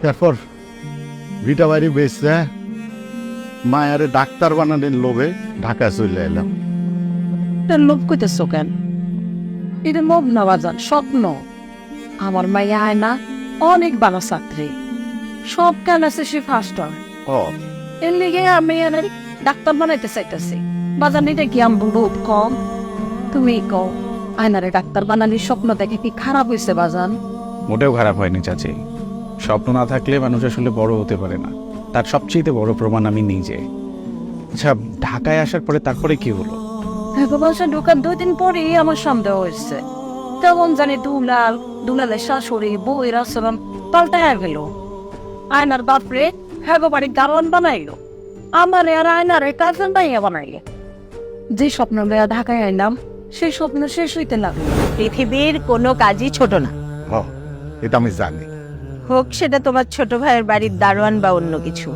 তারপর ভিটা বাড়ি বেচছে মায়ারে ডাক্তার বানানোর লোভে ঢাকা চলে এলাম। লোভ কইতেছ কেন? এটা লোভ না বাজান, স্বপ্ন। আমার মাইয়া হয় না অনেক ভালো ছাত্রী, সব কেন আছে সে ফার্স্ট হয়। ও এর লিগে আমি ডাক্তার বানাইতে চাইতেছি। বাজান এটা কি আমি লোভ কম? তুমি কও, আয়নারে ডাক্তার বানানির স্বপ্ন দেখে কি খারাপ হয়েছে বাজান? মোটেও খারাপ হয়নি চাচি। স্বপ্ন না থাকলে মানুষ আসলে বড় হতে পারে না। তার সবচেয়ে বড় প্রমাণ আমি নিজে। আচ্ছা, ঢাকায় আসার পরে তারপরে কি হলো? বাসা ঢোকার 2 দিন পরেই আমার সন্দেহ হয়েছে। তেমন জানি দুলালের শাশুড়ি বউয়ের আচরণ পাল্টায় গেল। আয়নার বাপরে হ্যাঁ বাড়ি দারোয়ান বানাইলো, আমার আর আয়নার কাজের মাইয়া বানাইলে। যে স্বপ্ন লইয়া ঢাকায় আইলাম সেই স্বপ্ন শেষ হইতে লাগলো। পৃথিবীর কোনো কাজই ছোট না, এটা আমি জানি। হোক সেটা তোমার ছোট ভাইয়ের বাড়ির দারোয়ান বা অন্য কিছু।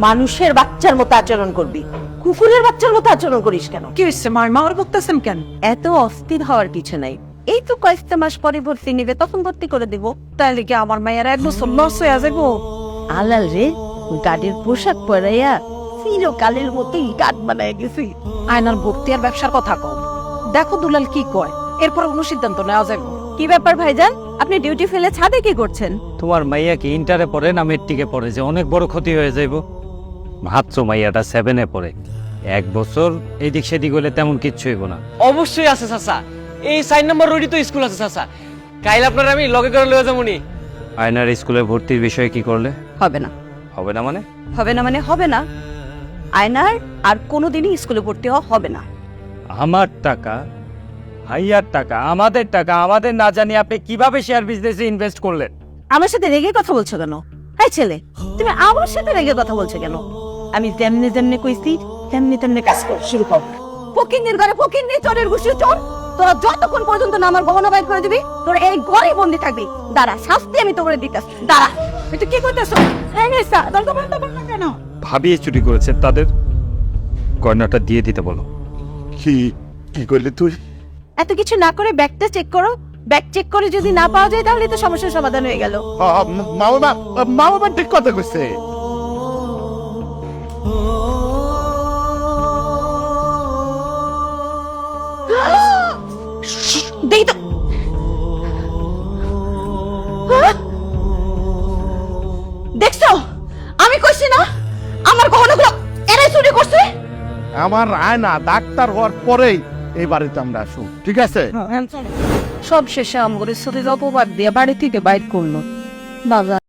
মানুষের বাচ্চার মতো আচরণ করবি, কুকুরের বাচ্চার মতো আচরণ করিস কেন? কি হচ্ছে মার বকতেছেন কেন? এত অস্থির হওয়ার কিছু নাই। এই তো কয়েকটা মাস পরে ভর্তি নিবে, তখন ভর্তি করে দিব। তাইলে কি আমার মায়ের 1 বছর লস হয়ে যাবো? আলাল রে, গাড়ির পোশাক পরাইয়া চিরকালের মতোই গাট বানায় গেছি। আয়নার ভর্তি আর ব্যবসার কথা কও, দেখো দুলাল কি কয়, এরপর কোনো সিদ্ধান্ত নেওয়া যাবে। কি ব্যাপার ভাইজান, আপনি ডিউটি ফেলে ছাদে কি করছেন? তোমার মাইয়া কি ইন্টারে পড়ে না মেট্রিকে পড়ে যে অনেক বড় ক্ষতি হয়ে যাইব? ভাবছ মাইয়াটা 7-এ পড়ে, 1 বছর এদিক সেদিক হলে তেমন কিচ্ছু হইব না। অবশ্যই আছে চাচা, এই 4 নম্বর রোডই তো স্কুল আছে চাচা। কাইল আপনার আমি লগে করে লয়ে যাবনি। আয়নার স্কুলে ভর্তির বিষয়ে কি করলে? হবে না। হবে না মানে? হবে না মানে হবে না। আয়নার আর কোনোদিনই স্কুলে ভর্তি হওয়া হবে না। আমার টাকা, ভাইয়ার টাকা, আমাদের টাকা, আমাদের না জানি আপনি কিভাবে শেয়ার বিজনেসে ইনভেস্ট করলেন? আমার সাথে রেগে কথা বলছো কেন? এই ছেলে, তুমি আমার সাথে রেগে কথা বলছো কেন? আমি যেমনে যেমনে কইছি তেমনি তেমনি কাজ কর শুরু কর। ফকিন্নির ঘরে ফকিন্নি, চোরের ঘুষি চোর। তোরা যতক্ষণ পর্যন্ত না আমার গহনা বাইর করে দিবি, তোরা এই ঘরেই বন্দি থাকবি। দাঁড়া, শাস্তি আমি তোরে দিতেছি, দাঁড়া। এটা কি করতেছ? এই নেসা দরজা বন্ধ করো কেন? ভাবিয়ে চুরি করেছে, তাদের গয়নাটা দিয়ে দিতে বলো। কি কি করলি তুই? এত কিছু না করে ব্যাগটা চেক করো। ব্যাগ চেক করে যদি না পাওয়া যায় তাহলে তো সমস্যার সমাধান হয়ে গেল। মা বাবা ঠিক কথা কইছে। দেই তো। দেখছো, আমি কইছি না আমার গহনাগুলো এরাই চুরি করছে। আমার আয়না ডাক্তার হওয়ার পরেই এই বাড়িতে আমরা আসুন, ঠিক আছে? সব শেষে আমগরে ছুটির অপবাদ দিয়ে বাড়ি থেকে বাইর করলো। বাজার